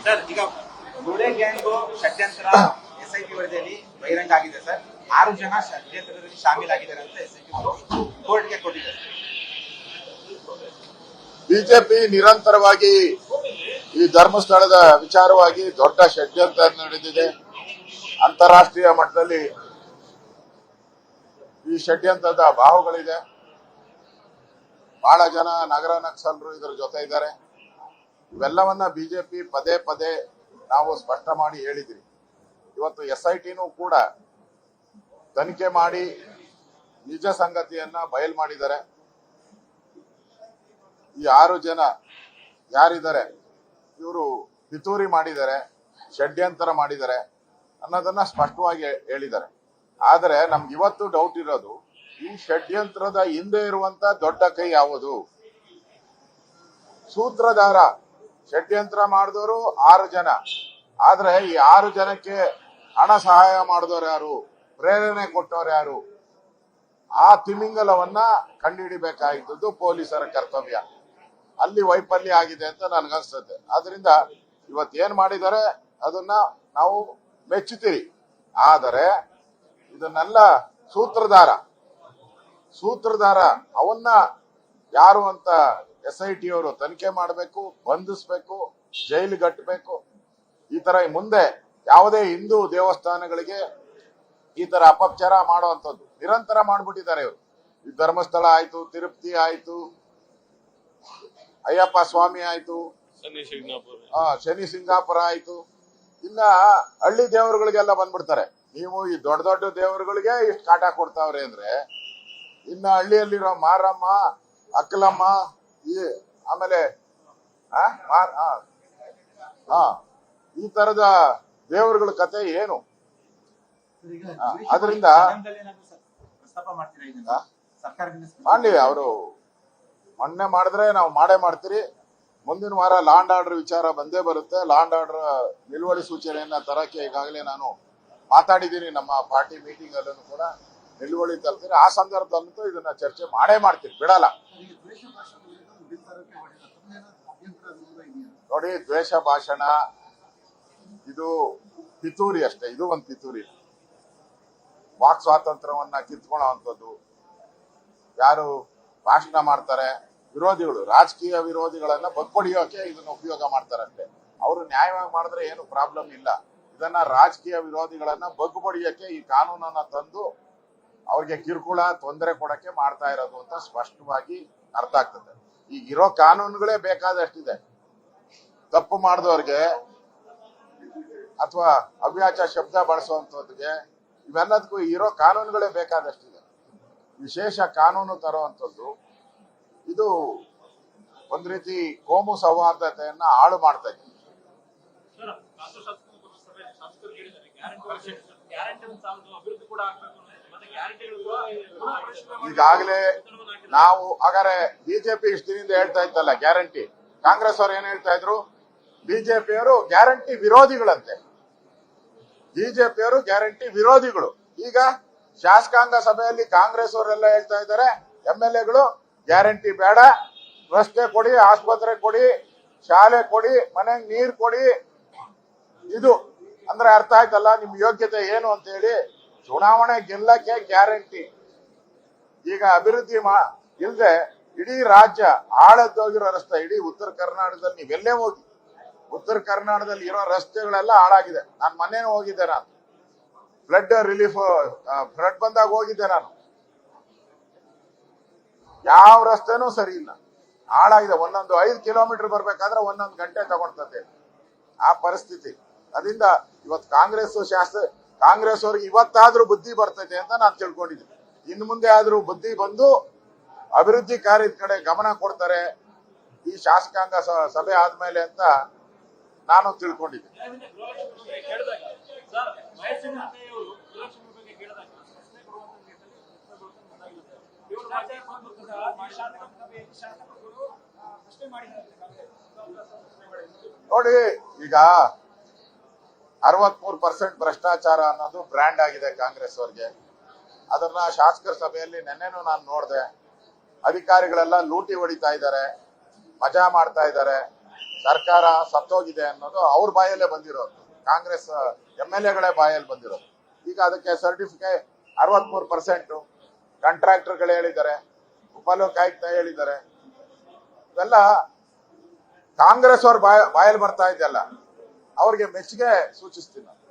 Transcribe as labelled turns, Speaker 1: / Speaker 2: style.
Speaker 1: Sir, ಈಗ ಗೋಡೆ gang ಷಡ್ಯಂತ್ರ SIT ವರದಿಯಲ್ಲಿ ಬಹಿರಂಗ ಆಗಿದೆ ಸರ್. 6 ಜನ ಷಡ್ಯಂತ್ರದಲ್ಲಿ ಶಾಮೀಲಾಗಿದ್ದಾರೆ ಅಂತ SIT ಕೋರ್ಟ್ಗೆ ಕೊಟ್ಟಿದ್ದಾರೆ.
Speaker 2: ಬಿಜೆಪಿ ನಿರಂತರವಾಗಿ ಈ ಧರ್ಮಸ್ಥಳದ ವಿಚಾರವಾಗಿ ದೊಡ್ಡ ಷಡ್ಯಂತ್ರ ನಡೆದಿದೆ. ಅಂತಾರಾಷ್ಟ್ರೀಯ ಮಟ್ಟದಲ್ಲಿ ಈ ಷಡ್ಯಂತ್ರದ ಬಾಹುಗಳಿದೆ. ಬಹಳ ಜನ ನಗರ ನಕ್ಸಲರು ಇದರ ಜೊತೆ ಇದ್ದಾರೆ. ಇವೆಲ್ಲವನ್ನ ಬಿಜೆಪಿ ಪದೇ ಪದೇ ನಾವು ಸ್ಪಷ್ಟ ಮಾಡಿ ಹೇಳಿದ್ರಿ. ಇವತ್ತು SITನೂ ಕೂಡ ತನಿಖೆ ಮಾಡಿ ನಿಜ ಸಂಗತಿಯನ್ನ ಬಯಲು ಮಾಡಿದ್ದಾರೆ. ಈ 6 ಜನ ಯಾರಿದ್ದಾರೆ ಇವರು ಪಿತೂರಿ ಮಾಡಿದ್ದಾರೆ, ಷಡ್ಯಂತರ ಮಾಡಿದ್ದಾರೆ ಅನ್ನೋದನ್ನ ಸ್ಪಷ್ಟವಾಗಿ ಹೇಳಿದ್ದಾರೆ. ಆದರೆ ನಮ್ಗೆ ಇವತ್ತು ಡೌಟ್ ಇರೋದು, ಈ ಷಡ್ಯಂತ್ರದ ಹಿಂದೆ ಇರುವಂತ ದೊಡ್ಡ ಕೈ ಯಾವುದು? ಸೂತ್ರಧಾರ ಷಡ್ಯಂತ್ರ ಮಾಡಿದವರು 6 ಜನ. ಆದ್ರೆ ಈ 6 ಜನಕ್ಕೆ ಹಣ ಸಹಾಯ ಮಾಡಿದವರು ಯಾರು? ಪ್ರೇರಣೆ ಕೊಟ್ಟವರು ಯಾರು? ಆ ತಿಮಿಂಗಲವನ್ನ ಕಂಡುಹಿಡಿಬೇಕಾಗಿದ್ದು ಪೊಲೀಸರ ಕರ್ತವ್ಯ. ಅಲ್ಲಿ ವೈಫಲ್ಯ ಆಗಿದೆ ಅಂತ ನನ್ಗನ್ಸುತ್ತೆ. ಆದ್ರಿಂದ ಇವತ್ತೇನ್ ಮಾಡಿದ್ದಾರೆ ಅದನ್ನ ನಾವು ಮೆಚ್ಚುತ್ತೀವಿ. ಆದರೆ ಇದನ್ನೆಲ್ಲ ಸೂತ್ರಧಾರ ಅವನ್ನ ಯಾರು ಅಂತ SIT ಅವರು ತನಿಖೆ ಮಾಡಬೇಕು, ಬಂಧಿಸಬೇಕು, ಜೈಲಿಗಟ್ಟಬೇಕು. ಈ ತರ ಮುಂದೆ ಯಾವುದೇ ಹಿಂದೂ ದೇವಸ್ಥಾನಗಳಿಗೆ ಈ ತರ ಅಪಚಾರ ಮಾಡುವಂಥದ್ದು ನಿರಂತರ ಮಾಡ್ಬಿಟ್ಟಿದ್ದಾರೆ ಇವರು. ಈ ಧರ್ಮಸ್ಥಳ ಆಯ್ತು, ತಿರುಪತಿ ಆಯ್ತು, ಅಯ್ಯಪ್ಪ ಸ್ವಾಮಿ ಆಯ್ತು, ಶನಿ ಸಿಂಗಾಪುರ ಆಯ್ತು, ಇನ್ನ ಹಳ್ಳಿ ದೇವರುಗಳಿಗೆಲ್ಲ ಬಂದ್ಬಿಡ್ತಾರೆ. ನೀವು ಈ ದೊಡ್ಡ ದೊಡ್ಡ ದೇವರುಗಳಿಗೆ ಇಷ್ಟು ಕಾಟ ಕೊಡ್ತಾವ್ರೆ ಅಂದ್ರೆ ಇನ್ನ ಹಳ್ಳಿಯಲ್ಲಿರೋ ಮಾರಮ್ಮ, ಅಕ್ಕಲಮ್ಮ, ಆಮೇಲೆ ಈ ತರದ ದೇವರುಗಳ ಕತೆ ಏನು? ಅದರಿಂದ ಮಾಡ್ಲಿ, ಅವರು ಮೊನ್ನೆ ಮಾಡಿದ್ರೆ ನಾವು ಮಾಡೇ ಮಾಡ್ತೀರಿ. ಮುಂದಿನ ವಾರ ಲಾ ಅಂಡ್ ಆರ್ಡರ್ ವಿಚಾರ ಬಂದೇ ಬರುತ್ತೆ. ಲಾ ಅಂಡ್ ಆರ್ಡರ್ ನಿಲುವಳಿ ಸೂಚನೆಯನ್ನ ತರಕ್ಕೆ ಈಗಾಗಲೇ ನಾನು ಮಾತಾಡಿದ್ದೀನಿ. ನಮ್ಮ ಪಾರ್ಟಿ ಮೀಟಿಂಗ್ ಅಲ್ಲೂ ಕೂಡ ನಿಲುವಳಿ ತರ್ತೀನಿ. ಆ ಸಂದರ್ಭದಲ್ಲಂತೂ ಇದನ್ನ ಚರ್ಚೆ ಮಾಡೇ ಮಾಡ್ತೀನಿ, ಬಿಡಲ್ಲ. ನೋಡಿ, ದ್ವೇಷ ಭಾಷಣ ಇದು ಪಿತೂರಿ ಅಷ್ಟೇ. ಇದು ಒಂದು ಪಿತೂರಿ. ವಾಕ್ ಸ್ವಾತಂತ್ರ್ಯವನ್ನ ಕಿತ್ಕೊಳ್ಳುವಂಥದ್ದು. ಯಾರು ಭಾಷಣ ಮಾಡ್ತಾರೆ, ವಿರೋಧಿಗಳು, ರಾಜಕೀಯ ವಿರೋಧಿಗಳನ್ನ ಬಗ್ಪಡಿಯೋಕೆ ಇದನ್ನ ಉಪಯೋಗ ಮಾಡ್ತಾರೆ ಅಷ್ಟೇ. ಅವರು ನ್ಯಾಯವಾಗಿ ಮಾಡಿದ್ರೆ ಏನು ಪ್ರಾಬ್ಲಮ್ ಇಲ್ಲ. ಇದನ್ನ ರಾಜಕೀಯ ವಿರೋಧಿಗಳನ್ನ ಬಗ್ಪಡಿಯೋಕೆ ಈ ಕಾನೂನನ್ನ ತಂದು ಅವ್ರಿಗೆ ಕಿರುಕುಳ, ತೊಂದರೆ ಕೊಡಕ್ಕೆ ಮಾಡ್ತಾ ಇರೋದು ಅಂತ ಸ್ಪಷ್ಟವಾಗಿ ಅರ್ಥ ಆಗ್ತದೆ. ಈಗಿರೋ ಕಾನೂನುಗಳೇ ಬೇಕಾದಷ್ಟಿದೆ. ತಪ್ಪು ಮಾಡಿದವ್ರಿಗೆ ಅಥವಾ ಅವ್ಯಾಚ ಶಬ್ದ ಬಳಸುವಂಥದ್ದಿಗೆ ಇವೆಲ್ಲದಕ್ಕೂ ಇರೋ ಕಾನೂನುಗಳೇ ಬೇಕಾದಷ್ಟಿದೆ. ವಿಶೇಷ ಕಾನೂನು ತರುವಂಥದ್ದು ಇದು ಒಂದ್ ರೀತಿ ಕೋಮು ಸೌಹಾರ್ದತೆಯನ್ನ ಹಾಳು ಮಾಡ್ತಾ ಇದೆ. ಈಗಾಗಲೇ ನಾವು ಹಾಗಾದ್ರೆ ಬಿಜೆಪಿ ಇಷ್ಟು ದಿನದಿಂದ ಹೇಳ್ತಾ ಇತ್ತಲ್ಲ ಗ್ಯಾರಂಟಿ. ಕಾಂಗ್ರೆಸ್ ಅವರು ಏನ್ ಹೇಳ್ತಾ ಇದ್ರು? ಬಿಜೆಪಿಯವರು ಗ್ಯಾರಂಟಿ ವಿರೋಧಿಗಳಂತೆ. ಬಿಜೆಪಿಯವರು ಗ್ಯಾರಂಟಿ ವಿರೋಧಿಗಳು. ಈಗ ಶಾಸಕಾಂಗ ಸಭೆಯಲ್ಲಿ ಕಾಂಗ್ರೆಸ್ ಅವರೆಲ್ಲ ಹೇಳ್ತಾ ಇದ್ದಾರೆ, MLAಗಳು ಗ್ಯಾರಂಟಿ ಬೇಡ, ರಸ್ತೆ ಕೊಡಿ, ಆಸ್ಪತ್ರೆ ಕೊಡಿ, ಶಾಲೆ ಕೊಡಿ, ಮನೆಗೆ ನೀರು ಕೊಡಿ. ಇದು ಅಂದ್ರೆ ಅರ್ಥ ಆಯ್ತಲ್ಲ ನಿಮ್ ಯೋಗ್ಯತೆ ಏನು ಅಂತ ಹೇಳಿ. ಚುನಾವಣೆ ಗೆಲ್ಲಕ್ಕೆ ಗ್ಯಾರಂಟಿ. ಈಗ ಅಭಿವೃದ್ಧಿ ಇಲ್ಲದೆ ಇಡೀ ರಾಜ್ಯ ಹಾಳದ್ದೋಗಿರೋ ರಸ್ತೆ, ಇಡೀ ಉತ್ತರ ಕರ್ನಾಟಕದಲ್ಲಿ ನೀವೆಲ್ಲೇ ಹೋಗಿ, ಉತ್ತರ ಕರ್ನಾಟಕದಲ್ಲಿ ಇರೋ ರಸ್ತೆಗಳೆಲ್ಲ ಹಾಳಾಗಿದೆ. ನಾನು ಮೊನ್ನೆನೂ ಹೋಗಿದ್ದೆ. ನಾನು ಫ್ಲಡ್ ರಿಲೀಫ್ ಫ್ಲಡ್ ಬಂದಾಗ ಹೋಗಿದ್ದೆ. ನಾನು ಯಾವ ರಸ್ತೆನೂ ಸರಿ ಇಲ್ಲ, ಹಾಳಾಗಿದೆ. ಒಂದೊಂದು 5 ಕಿಲೋಮೀಟರ್ ಬರ್ಬೇಕಾದ್ರೆ 1 ಗಂಟೆ ತಗೊಳ್ತದೆ ಆ ಪರಿಸ್ಥಿತಿ. ಅದರಿಂದ ಇವತ್ತು ಕಾಂಗ್ರೆಸ್ ಅವ್ರಿಗೆ ಇವತ್ತಾದ್ರೂ ಬುದ್ಧಿ ಬರ್ತೈತೆ ಅಂತ ನಾನು ತಿಳ್ಕೊಂಡಿದ್ದೀನಿ. ಇನ್ನು ಮುಂದೆ ಆದ್ರೂ ಬುದ್ಧಿ ಬಂದು ಅಭಿವೃದ್ಧಿ ಕಾರ್ಯದ ಕಡೆ ಗಮನ ಕೊಡ್ತಾರೆ ಈ ಶಾಸಕಾಂಗ ಸಭೆ ಆದ್ಮೇಲೆ ಅಂತ ನಾನು ತಿಳ್ಕೊಂಡಿದ್ದೀನಿ. ನೋಡಿ, ಈಗ 63% ಭ್ರಷ್ಟಾಚಾರ ಅನ್ನೋದು ಬ್ರ್ಯಾಂಡ್ ಆಗಿದೆ ಕಾಂಗ್ರೆಸ್ ಅವರಿಗೆ. ಅದನ್ನ ಶಾಸಕರ ಸಭೆಯಲ್ಲಿ ನೆನ್ನೆನೂ ನಾನು ನೋಡಿದೆ. ಅಧಿಕಾರಿಗಳೆಲ್ಲ ಲೂಟಿ ಹೊಡಿತಾ ಇದ್ದಾರೆ, ಮಜಾ ಮಾಡ್ತಾ ಇದ್ದಾರೆ, ಸರ್ಕಾರ ಸತ್ತೋಗಿದೆ ಅನ್ನೋದು ಅವ್ರ ಬಾಯಲ್ಲೇ ಬಂದಿರೋದು, ಕಾಂಗ್ರೆಸ್ MLA ಗಳೇ ಬಾಯಲ್ಲಿ ಬಂದಿರೋದು. ಈಗ ಅದಕ್ಕೆ ಸರ್ಟಿಫಿಕೇಟ್ 63%, ಕಾಂಟ್ರಾಕ್ಟರ್ಗಳು ಹೇಳಿದ್ದಾರೆ, ಉಪಲೋಕಾಯುಕ್ತ ಹೇಳಿದ್ದಾರೆ. ಇವೆಲ್ಲ ಕಾಂಗ್ರೆಸ್ ಅವ್ರ ಬಾಯಲ್ಲಿ ಬರ್ತಾ ಇದೆಯಲ್ಲ, ಅವ್ರಿಗೆ ಮೆಚ್ಚುಗೆ ಸೂಚಿಸ್ತೀನಿ ನಾನು.